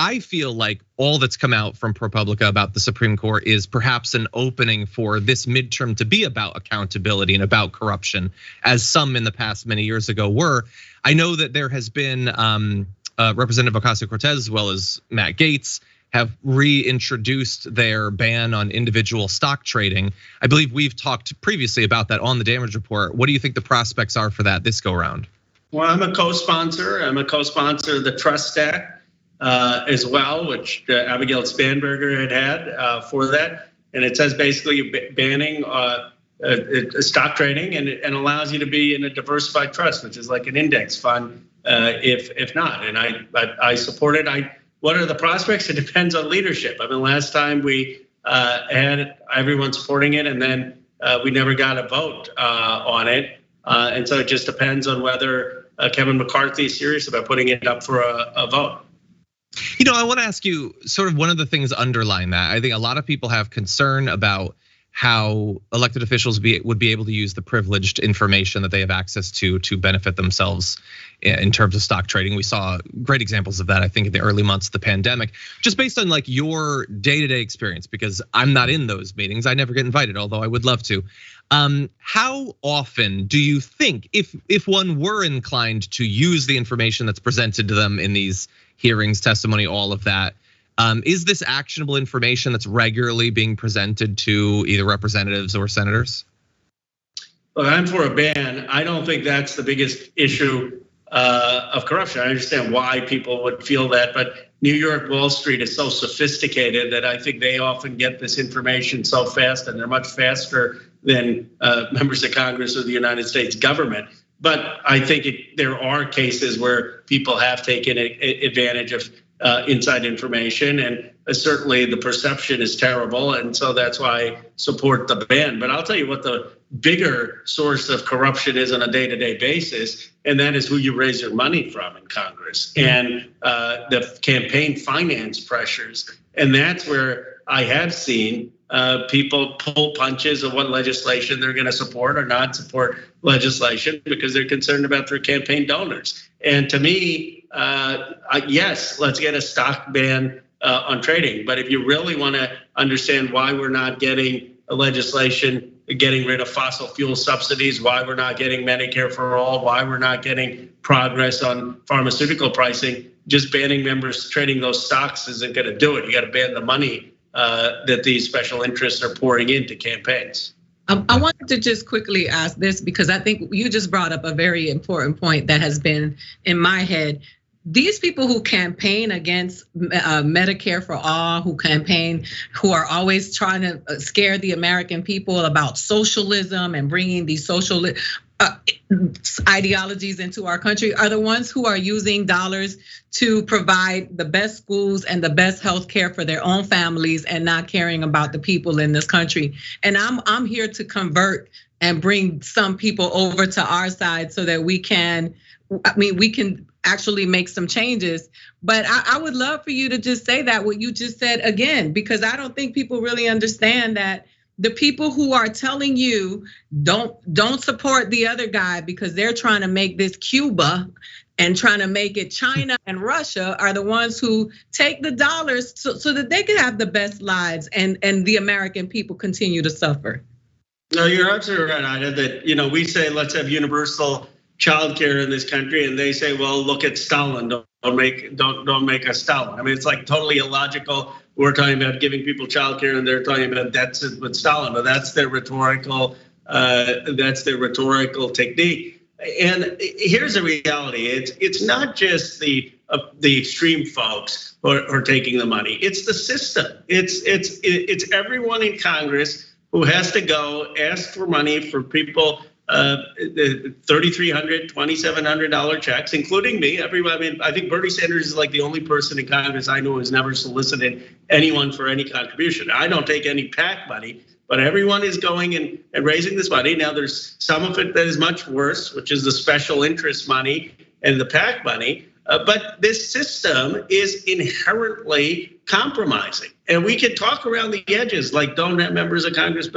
I feel like all that's come out from ProPublica about the Supreme Court is perhaps an opening for this midterm to be about accountability and about corruption, as some in the past many years ago were. I know that there has been Representative Ocasio-Cortez as well as Matt Gaetz have reintroduced their ban on individual stock trading. I believe we've talked previously about that on the damage report. What do you think the prospects are for that this go round? Well, I'm a co-sponsor of the Trust Act as well, which Abigail Spanberger had for that. And it says basically banning stock trading and allows you to be in a diversified trust, which is like an index fund if not. And I support it. What are the prospects? It depends on leadership. I mean, last time we had everyone supporting it, and then we never got a vote on it. And so it just depends on whether Kevin McCarthy is serious about putting it up for a vote. You know, I want to ask you sort of one of the things underlying that. I think a lot of people have concern about how elected officials would be able to use the privileged information that they have access to benefit themselves in terms of stock trading. We saw great examples of that, I think, in the early months of the pandemic. Just based on like your day-to-day experience, because I'm not in those meetings, I never get invited, although I would love to. How often do you think, if one were inclined to use the information that's presented to them in these hearings, testimony, all of that, is this actionable information that's regularly being presented to either representatives or senators? Well, I'm for a ban. I don't think that's the biggest issue of corruption. I understand why people would feel that, but New York Wall Street is so sophisticated that I think they often get this information so fast, and they're much faster than members of Congress or the United States government. But I think there are cases where people have taken advantage of inside information, and certainly the perception is terrible, and so that's why I support the ban. But I'll tell you what the bigger source of corruption is on a day-to-day basis, and that is who you raise your money from in Congress and the campaign finance pressures. And that's where I have seen people pull punches of what legislation they're going to support or not support legislation because they're concerned about their campaign donors. And to me, yes, let's get a stock ban on trading. But if you really want to understand why we're not getting a legislation getting rid of fossil fuel subsidies, why we're not getting Medicare for all, why we're not getting progress on pharmaceutical pricing, just banning members trading those stocks isn't going to do it. You got to ban the money that these special interests are pouring into campaigns. I wanted to just quickly ask this because I think you just brought up a very important point that has been in my head. These people who campaign against Medicare for all, who are always trying to scare the American people about socialism and bringing these social ideologies into our country, are the ones who are using dollars to provide the best schools and the best health care for their own families and not caring about the people in this country. And I'm here to convert and bring some people over to our side so that we can actually make some changes. But I would love for you to just say that, what you just said again, because I don't think people really understand that the people who are telling you don't support the other guy because they're trying to make this Cuba and trying to make it China and Russia are the ones who take the dollars so that they can have the best lives and the American people continue to suffer. No, you're absolutely right, Ida, that we say let's have universal childcare in this country, and they say, well, look at Stalin. Don't make a Stalin. I mean, it's like totally illogical. We're talking about giving people childcare, and they're talking about that's with Stalin. But that's their rhetorical. Technique. And here's the reality: it's not just the extreme folks who are taking the money. It's the system. It's everyone in Congress who has to go ask for money for people. $3,300, $2,700 checks, including me. Everybody. I mean, I think Bernie Sanders is like the only person in Congress I know who has never solicited anyone for any contribution. I don't take any PAC money, but everyone is going and raising this money. Now, there's some of it that is much worse, which is the special interest money and the PAC money. But this system is inherently compromising. And we can talk around the edges, like don't have members of Congress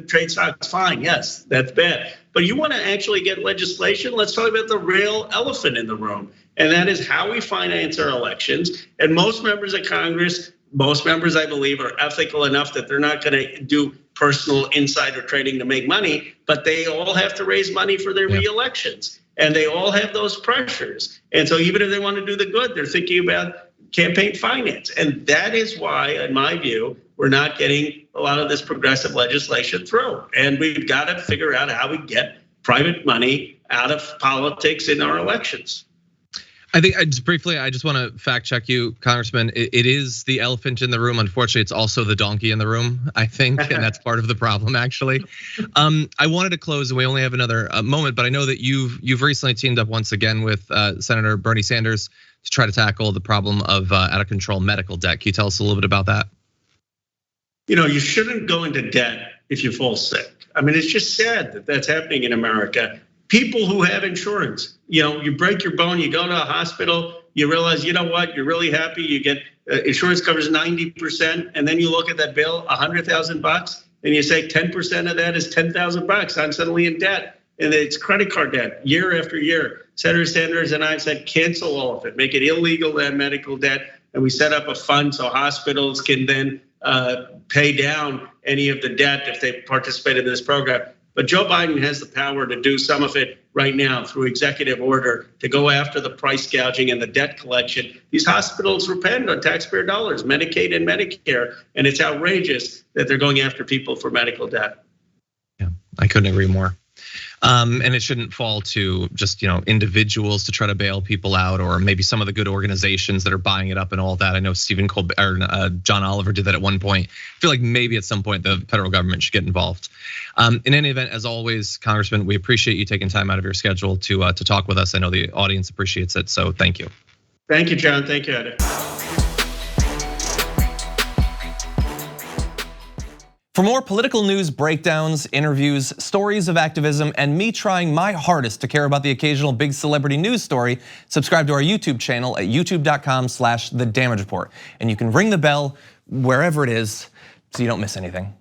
trade stocks. Fine, yes, that's bad. But you want to actually get legislation? Let's talk about the real elephant in the room. And that is how we finance our elections. And most members of Congress, most members, I believe, are ethical enough that they're not going to do personal insider trading to make money, but they all have to raise money for their re-elections. And they all have those pressures. And so even if they want to do the good, they're thinking about campaign finance. And that is why, in my view, we're not getting a lot of this progressive legislation through. And we've got to figure out how we get private money out of politics in our elections. I think I just want to fact check you, Congressman. It is the elephant in the room. Unfortunately, it's also the donkey in the room, I think, and that's part of the problem, actually. I wanted to close, and we only have another moment, but I know that you've recently teamed up once again with Senator Bernie Sanders to try to tackle the problem of out of control medical debt. Can you tell us a little bit about that? You know, you shouldn't go into debt if you fall sick. I mean, it's just sad that that's happening in America. People who have insurance, you break your bone, you go to a hospital, you realize, you know what, you're really happy, you get insurance covers 90%, and then you look at that bill, $100,000, and you say 10% of that is $10,000. I'm suddenly in debt, and it's credit card debt year after year. Senator Sanders and I said cancel all of it, make it illegal to have medical debt, and we set up a fund so hospitals can then pay down any of the debt if they participate in this program. But Joe Biden has the power to do some of it right now through executive order to go after the price gouging and the debt collection. These hospitals depend on taxpayer dollars, Medicaid and Medicare, and it's outrageous that they're going after people for medical debt. Yeah, I couldn't agree more. And it shouldn't fall to just individuals to try to bail people out, or maybe some of the good organizations that are buying it up and all that. I know Stephen Colbert or John Oliver did that at one point. I feel like maybe at some point the federal government should get involved. In any event, as always, Congressman, we appreciate you taking time out of your schedule to talk with us. I know the audience appreciates it, so thank you. Thank you, John. Thank you, Aida. For more political news breakdowns, interviews, stories of activism, and me trying my hardest to care about the occasional big celebrity news story, subscribe to our YouTube channel at youtube.com/The Damage Report. And you can ring the bell wherever it is so you don't miss anything.